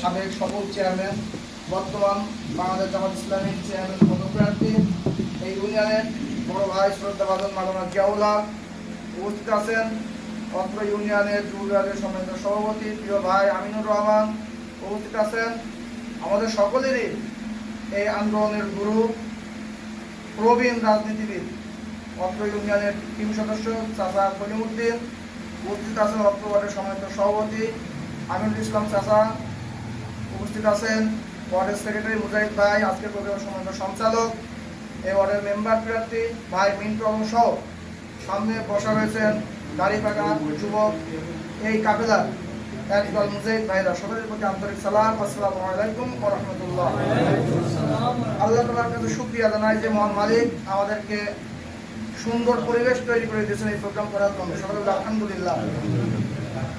সাবেক সফল চেয়ারম্যান, বর্তমান বাংলাদেশ জামাত ইসলামী চেয়ারম্যান পদপ্রার্থী, এই ইউনিয়নের বড় ভাই শ্রদ্ধাভাজন মাওলানা জিয়াউল হক উপস্থিত আছেন। অত্র ইউনিয়নের যুব বিভাগের সম্মানিত সভাপতি প্রিয় ভাই আমিনুর রহমান উপস্থিত আছেন। আমাদের সকলেরই এই আন্দোলনের গুরু, প্রবীণ রাজনীতিবিদ, অত্র ইউনিয়নের টিম সদস্য চাচা কলিমউদ্দিন উপস্থিত আছেন। অত্র ওয়ার্ডের সম্মানিত সভাপতি আমিনুল ইসলাম চাচা উপস্থিত আছেন। ওয়ার্ডের সেক্রেটারি মুজাহিদ ভাই, আজকের প্রোগ্রামের সম্মানিত সঞ্চালক, এই ওয়ার্ডের মেম্বার প্রার্থী ভাই মিন্টু আলম সহ সামনে বসা রয়েছেন দাড়িপাকা যুবক এই কাফেলার একদল মুজাহিদ ভাইরা। সকলের প্রতি আন্তরিক সালাম, আসসালামু আলাইকুম ওয়া রাহমাতুল্লাহ। আল্লাহ তাআলার কাছে শুকরিয়া জানাই যে মহান মালিক আমাদেরকে সুন্দর পরিবেশ তৈরি করে দিয়েছেন এই প্রোগ্রাম করার জন্য। সকলে আলহামদুলিল্লাহ।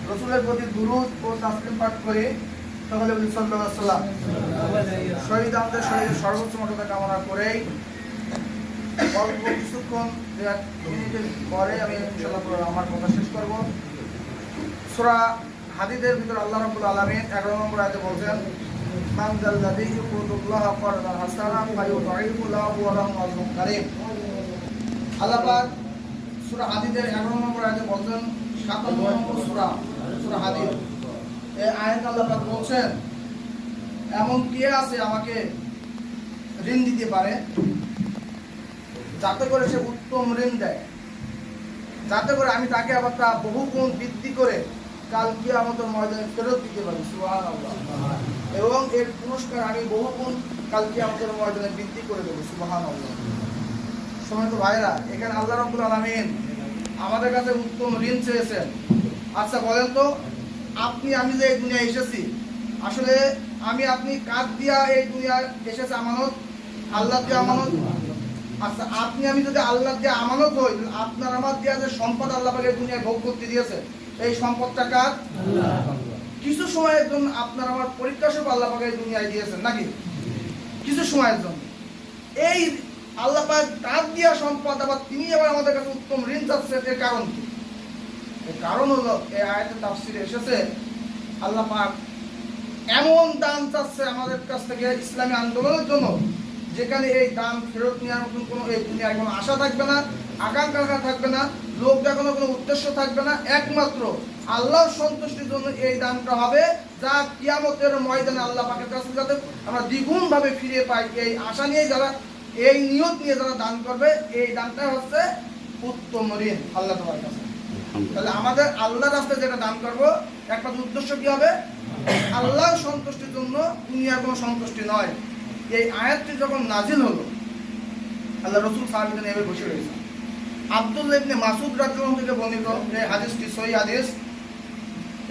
রাসূলের প্রতি দুরূদ ও তাসলিম পাঠ করে সকলে বলি সাল্লাল্লাহু আলাইহি ওয়াসাল্লাম। শহীদ আমাদের শহীদের সর্বোচ্চ মর্যাদা কামনা করেই অল্প কিছুক্ষণ মিনিটের পরে আমি ইনশাআল্লাহ আমার কথা শেষ করব। সূরা হাদীদের ভিতরে আল্লাহ রাব্বুল আলামিন 11 নম্বর আয়াতে বলেন, মান যাল্লাযী ইউকরিদুল্লাহ করদান হাসানান ফায়ুদাইফু লাহু ওয়া লাহু আজরুন কারীম। আল্লাহ পাক সূরা হাদীদের 11 নম্বর আয়াতে বলেন, 57 নম্বর সূরা হাদীদ, এই আয়াতে আল্লাহ পাক বলেন, এমন কে আছে আমাকে ঋণ দিতে পারে যাতে করে সে উত্তম ঋণ দেয়, যাতে করে আমি তাকে আবার তা বহুগুণ বৃদ্ধি করে কাল কিয়ামতের ময়দানে ফেরত দিতে পারি। সুবহানাল্লাহ। এবং এর পুরস্কার আমি বহুগুণ কাল কিয়ামতের ময়দানে বৃদ্ধি করে দেবো। সুবহানাল্লাহ। সম্মানিত ভাইরা, এখানে আল্লাহ রাব্বুল আলামিন আমাদের কাছে উত্তম ঋণ চেয়েছেন। আচ্ছা বলেন তো, আমি যে এই দুনিয়ায় এসেছি, আসলে আপনি কার দিয়া এই দুনিয়ায় এসেছে? আমানত, আল্লাহ দিয়া আমানত। আচ্ছা আমি যদি আল্লাহ দিয়ে আমানত হই, আপনার আমার দিয়া যে সম্পদ আল্লাহ পাক এই দুনিয়ায় ভোগ করতে দিয়েছে, এই সম্পদটা কার? কিছু সময়ের জন্য আপনার আমার পরীক্ষা স্বরূপ আল্লাহ পাক এই দুনিয়ায় দিয়েছেন নাকি? কিছু সময়ের জন্য। এই আল্লাহ পাক কার দিয়া সম্পদ, আবার তিনি আবার আমাদের কাছে উত্তম ঋণ চাচ্ছেন, এর কারণ কি? এর কারণ হলো এই আয়াতের তাফসীরে এসেছে, আল্লাহ পাক এমন দান চাচ্ছে আমাদের কাছ থেকে ইসলামী আন্দোলনের জন্য, যেখানে এই দান ফেরত নেওয়ার মতন কোনো এই দুনিয়ায় কোনো আশা থাকবে না, আকাঙ্ক্ষা থাকবে না, লোক দেখানোর কোনো উদ্দেশ্য থাকবে না। একমাত্র আল্লাহর সন্তুষ্টির জন্য এই দানটা হবে, যা কিয়ামতের ময়দানে আল্লাহ পাকের কাছে যাতে আমরা দ্বিগুণ ভাবে ফিরে পাই। এই আশা নিয়ে যারা, এই নিয়ত নিয়ে যারা দান করবে, এই দানটা হচ্ছে উত্তম ঋণ আল্লাহ তাআলার কাছে। তাহলে আমাদের আল্লাহর রাস্তায় যেটা দান করব, একটা উদ্দেশ্য কি হবে? আল্লাহর সন্তুষ্টির জন্য, দুনিয়ার কোনো সন্তুষ্টি নয়। এই আয়াতটি যখন নাজিল হলো, আল্লাহ রাসূল সাহাবীদের নেমে বসে রয়েছে। আব্দুল্লাহ ইবনে মাসউদ রাদিয়াল্লাহু আনহু থেকে বর্ণিত এই হাদিসটি সহিহ হাদিস।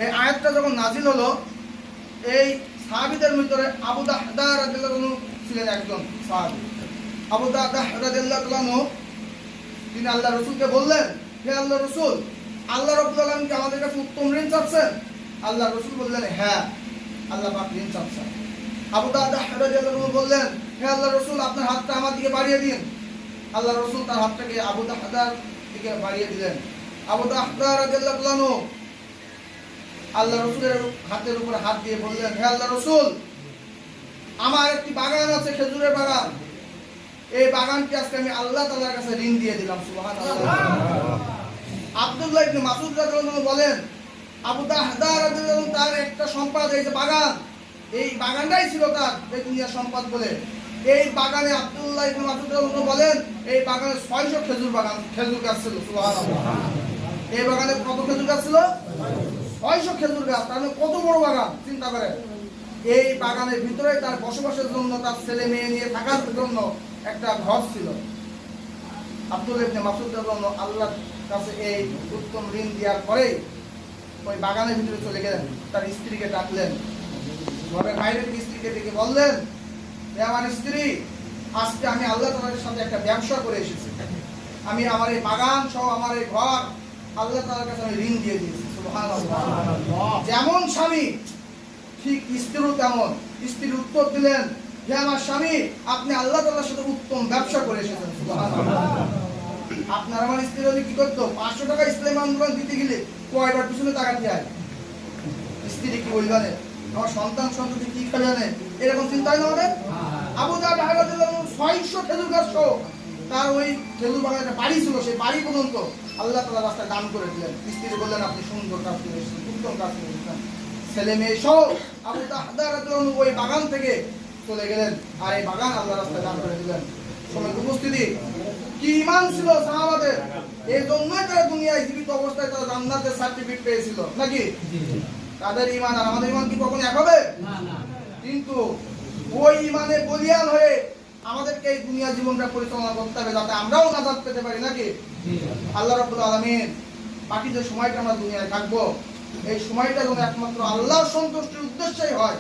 এই আয়াতটা যখন নাজিল হলো, এই সাহাবীদের ভিতরে আবু দাহদা রাদিয়াল্লাহু আনহু ছিলেন একজন সাহাবী। আবু দাহদা রাদিয়াল্লাহু আনহু তিনি আল্লাহ রাসূলকে বললেন, হে আল্লাহ রাসূল, আল্লাহ রাব্বুল আলামিন কি আমাদের কাছে উত্তম ঋণ চাচ্ছেন? আল্লাহ রাসূল বললেন, হ্যাঁ, আল্লাহ পাক ঋণ চাচ্ছেন। আবু দাহদা রাদিয়াল্লাহু আনহু বললেন, হে আল্লাহ রাসূল, আপনার হাতটা আমার দিকে বাড়িয়ে দিন। আল্লাহ রাসূল তার হাতটাকে আবু দাহদার দিকে বাড়িয়ে দিলেন। আবু দাহদা রাদিয়াল্লাহু আনহু আল্লাহ রাসূলের হাতের উপরে হাত দিয়ে বললেন, হে আল্লাহ রাসূল, আমার একটি বাগান আছে, খেজুরের বাগান। এই বাগানটি আজকে আমি আল্লাহ তাআলার কাছে ঋণ দিয়ে দিলাম। সুবহানাল্লাহ। আব্দুল্লাহ ইবনে মাসউদ রাদিয়াল্লাহু আনহু বলেন, আবু দাহদা রাদিয়াল্লাহু আনহু তার একটা সম্পদ, এই যে বাগান, এই বাগানটাই ছিল তার এই দুনিয়ার সম্পদ বলে। এই বাগানে আব্দুল্লাহ ইবনে মাসউদ রাদিয়াল্লাহু আনহু বলেন, এই বাগানে 600 খেজুর গাছ ছিল। সুবহানাল্লাহ। এই বাগানে কত খেজুর গাছ ছিল? 600 খেজুর গাছ। তার মানে কত বড় বাগান, চিন্তা করেন। এই বাগানের ভিতরে তার বসবাসের জন্য, তার ছেলে মেয়ে নিয়ে থাকার জন্য একটা ঘর ছিল। আব্দুল্লাহ ইবনে মাসউদ রাদিয়াল্লাহু আনহু আল্লাহর কাছে এই উত্তম ঋণ দেওয়ার পরে ওই বাগানের ভিতরে চলে গেলেন, তার স্ত্রীকে ডাকলেন, ঘরের বাইরে থেকে স্ত্রীকে ডেকে বললেন, হে আমার স্ত্রী, আজকে আমি আল্লাহ তাআলার সাথে একটা ব্যবসা করে এসেছি। আমি আমার এই বাগান সহ আমার এই ঘর আল্লাহ তাআলার কাছে আমি ঋণ দিয়ে দিয়েছি। সুবহানাল্লাহ। যেমন স্বামী ঠিক স্ত্রীও তেমন। স্ত্রী উত্তর দিলেন, হে আমার স্বামী, আপনি আল্লাহ তাআলার সাথে উত্তম ব্যবসা করে এসেছেন। সুবহানাল্লাহ। আপনার আমার স্ত্রী হলে কি করতো? 500 টাকা ইসলামী আন্দোলন দিতে গেলে কয়বার পিছনে তাকাতে হয়? স্ত্রী কি বলবেন? আমার সন্তান সন্ততি কি খাবে জানে, এরকম চিন্তা হয় না আমাদের? আবু জাহল রাদিয়াল্লাহু আনহু 600 খেজুর গাছ সহ তার ওই খেজুর বাগানে একটা বাড়ি ছিল, সেই বাড়ি পর্যন্ত আল্লাহ তাআলা রাস্তায় দান করে দিলেন। স্ত্রী বললেন, আপনি সুন্দর কাজ করেছেন, উত্তম কাজ করেছেন। ছেলে মেয়ে সহ আবু জাহল রাদিয়াল্লাহু আনহু ওই বাগান থেকে চলে গেলেন, আর এই বাগান আল্লাহ রাস্তায় দান করে দিলেন। সময় উপস্থিতি, কি ঈমান ছিল সাহাবাদের, এই জন্যই তারা দুনিয়ায় জীবিত অবস্থায় তারা জান্নাতের সার্টিফিকেট পেয়েছিল নাকি? তাদের ঈমান আর আমাদের ঈমান কি কখনো এক হবে? কিন্তু ওই ঈমানে বলিয়ান হয়ে আমাদেরকে এই দুনিয়া জীবনটা পরিচালনা করতে হবে, যাতে আমরাও নাজাত পেতে পারি নাকি? আল্লাহ রাব্বুল আলামিন বাকি যে সময়টা আমরা দুনিয়ায় থাকবো, এই সময়টা যেন একমাত্র আল্লাহর সন্তুষ্টির উদ্দেশ্যেই হয়।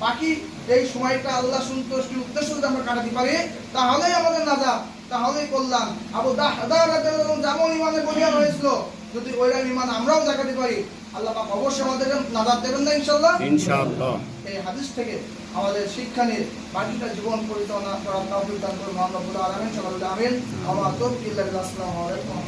বাকি এই সময়টা আল্লাহ সন্তুষ্টির উদ্দেশ্য যদি আমরা কাটাতে পারি, তাহলেই আমাদের নাজাত, তাহলেই কল্যাণ। আবু জাহল রাদিয়াল্লাহু আনহু যেমন ঈমানে বলিয়ান হয়েছিল, যদি ওইরকম ঈমান আমরাও দেখাতে পারি, আল্লাহ পাক অবশ্যই আমাদের নাজাত দেবেন না ইনশাআল্লাহ? ইনশাআল্লাহ। এই হাদিস থেকে আমাদের শিক্ষা নিয়ে বাকিটা জীবন পরিচালনা করার তৌফিক দান করুন আল্লাহ রাব্বুল আলামিন। সকলে আমিন। ওয়া তাওফিক ইল্লা বিল্লাহ। আসসালামু আলাইকুম।